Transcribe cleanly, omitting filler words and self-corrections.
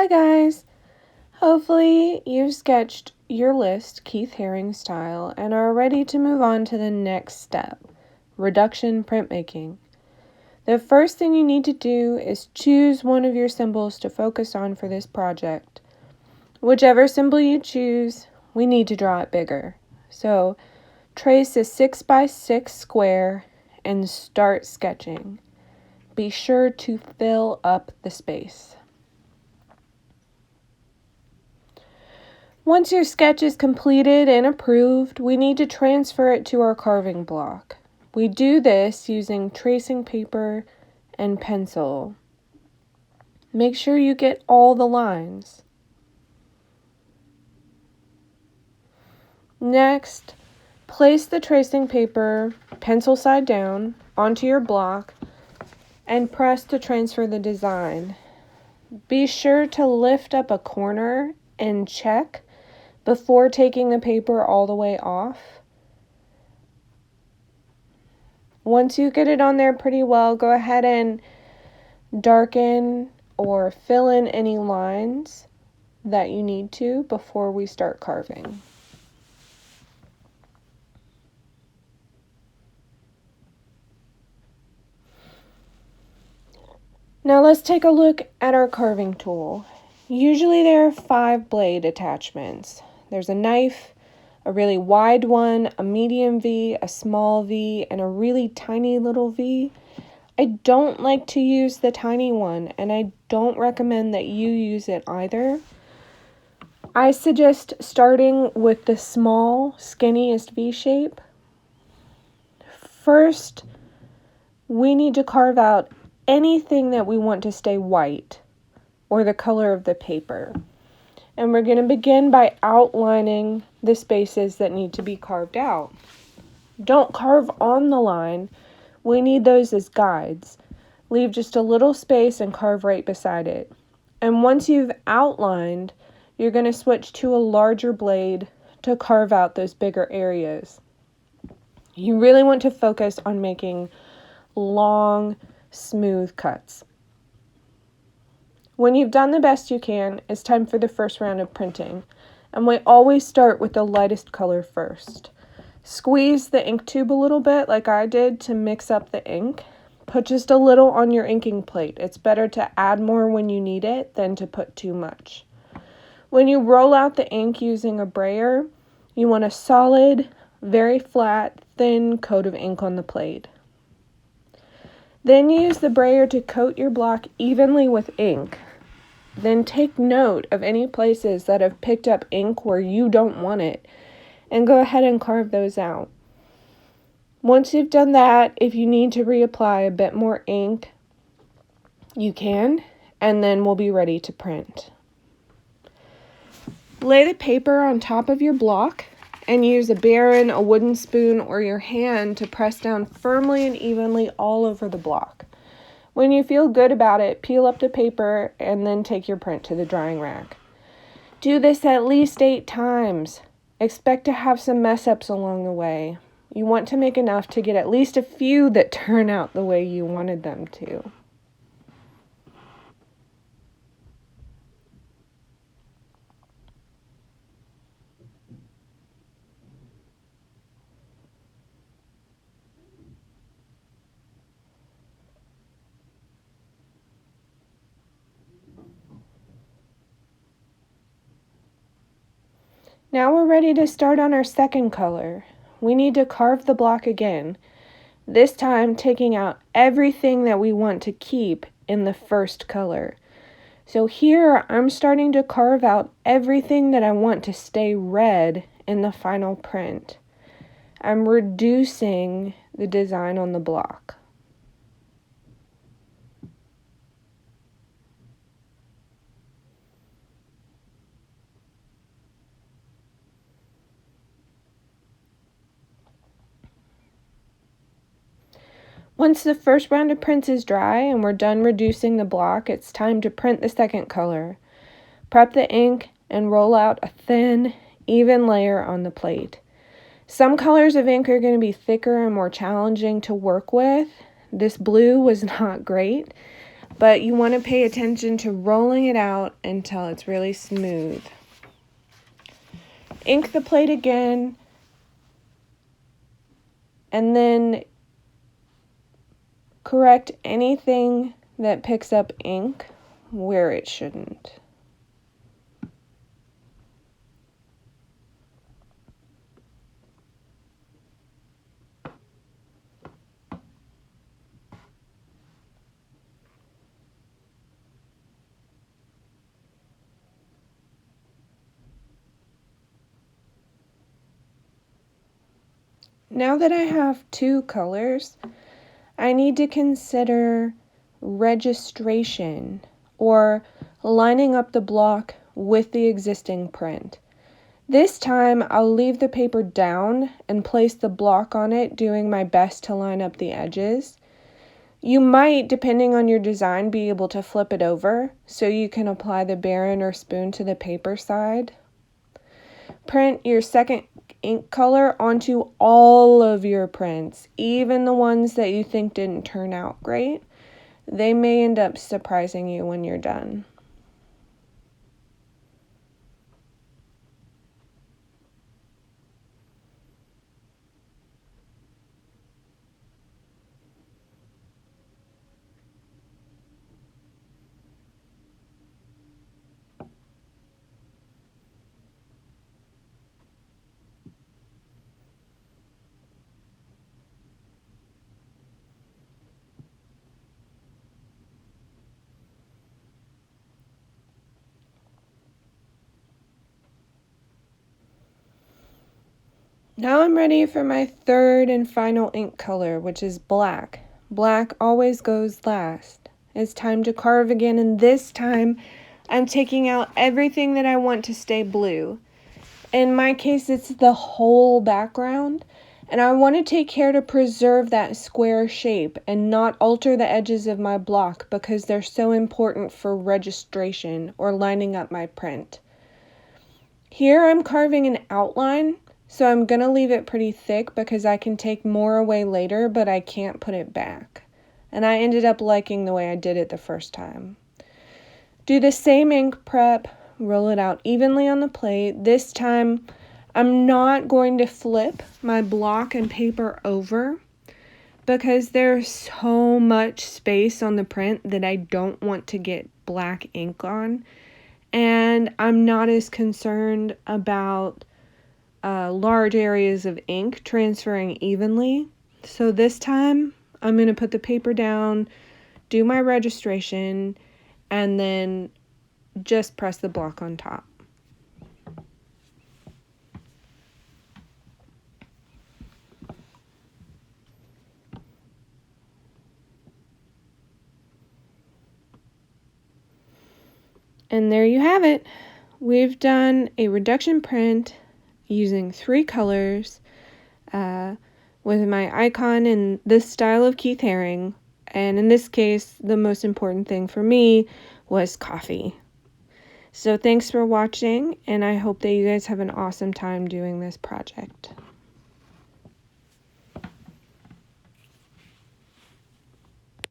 Hi guys! Hopefully you've sketched your list Keith Haring style and are ready to move on to the next step, reduction printmaking. The first thing you need to do is choose one of your symbols to focus on for this project. Whichever symbol you choose, we need to draw it bigger. So trace a 6x6 square and start sketching. Be sure to fill up the space. Once your sketch is completed and approved, we need to transfer it to our carving block. We do this using tracing paper and pencil. Make sure you get all the lines. Next, place the tracing paper, pencil side down, onto your block and press to transfer the design. Be sure to lift up a corner and check before taking the paper all the way off. Once you get it on there pretty well, go ahead and darken or fill in any lines that you need to before we start carving. Now let's take a look at our carving tool. Usually there are 5 blade attachments. There's a knife, a really wide one, a medium V, a small V, and a really tiny little V. I don't like to use the tiny one, and I don't recommend that you use it either. I suggest starting with the small, skinniest V shape. First, we need to carve out anything that we want to stay white or the color of the paper. And we're going to begin by outlining the spaces that need to be carved out. Don't carve on the line. We need those as guides. Leave just a little space and carve right beside it. And once you've outlined, you're going to switch to a larger blade to carve out those bigger areas. You really want to focus on making long, smooth cuts. When you've done the best you can, it's time for the first round of printing. And we always start with the lightest color first. Squeeze the ink tube a little bit like I did to mix up the ink. Put just a little on your inking plate. It's better to add more when you need it than to put too much. When you roll out the ink using a brayer, you want a solid, very flat, thin coat of ink on the plate. Then use the brayer to coat your block evenly with ink. Then take note of any places that have picked up ink where you don't want it, and go ahead and carve those out. Once you've done that, if you need to reapply a bit more ink, you can, and then we'll be ready to print. Lay the paper on top of your block and use a baren, a wooden spoon, or your hand to press down firmly and evenly all over the block. When you feel good about it, peel up the paper and then take your print to the drying rack. Do this at least 8 times. Expect to have some mess ups along the way. You want to make enough to get at least a few that turn out the way you wanted them to. Now we're ready to start on our second color. We need to carve the block again, this time taking out everything that we want to keep in the first color. So here I'm starting to carve out everything that I want to stay red in the final print. I'm reducing the design on the block. Once the first round of prints is dry and we're done reducing the block, it's time to print the second color. Prep the ink and roll out a thin, even layer on the plate. Some colors of ink are going to be thicker and more challenging to work with. This blue was not great. but you want to pay attention to rolling it out until it's really smooth. Ink the plate again, and then correct anything that picks up ink where it shouldn't. Now that I have two colors, I need to consider registration, or lining up the block with the existing print. This time I'll leave the paper down and place the block on it, doing my best to line up the edges. You might, depending on your design, be able to flip it over so you can apply the baren or spoon to the paper side. Print your second ink color onto all of your prints, even the ones that you think didn't turn out great. They may end up surprising you when you're done. Now I'm ready for my third and final ink color, which is black. Black always goes last. It's time to carve again, and this time I'm taking out everything that I want to stay blue. In my case, it's the whole background, and I want to take care to preserve that square shape and not alter the edges of my block because they're so important for registration or lining up my print. Here I'm carving an outline, so I'm going to leave it pretty thick because I can take more away later, but I can't put it back. And I ended up liking the way I did it the first time. Do the same ink prep, roll it out evenly on the plate. This time, I'm not going to flip my block and paper over because there's so much space on the print that I don't want to get black ink on. And I'm not as concerned about large areas of ink transferring evenly. So this time, I'm going to put the paper down, do my registration, and then just press the block on top. And there you have it. We've done a reduction print using 3 colors with my icon in this style of Keith Haring. And in this case, the most important thing for me was coffee. So thanks for watching, and I hope that you guys have an awesome time doing this project.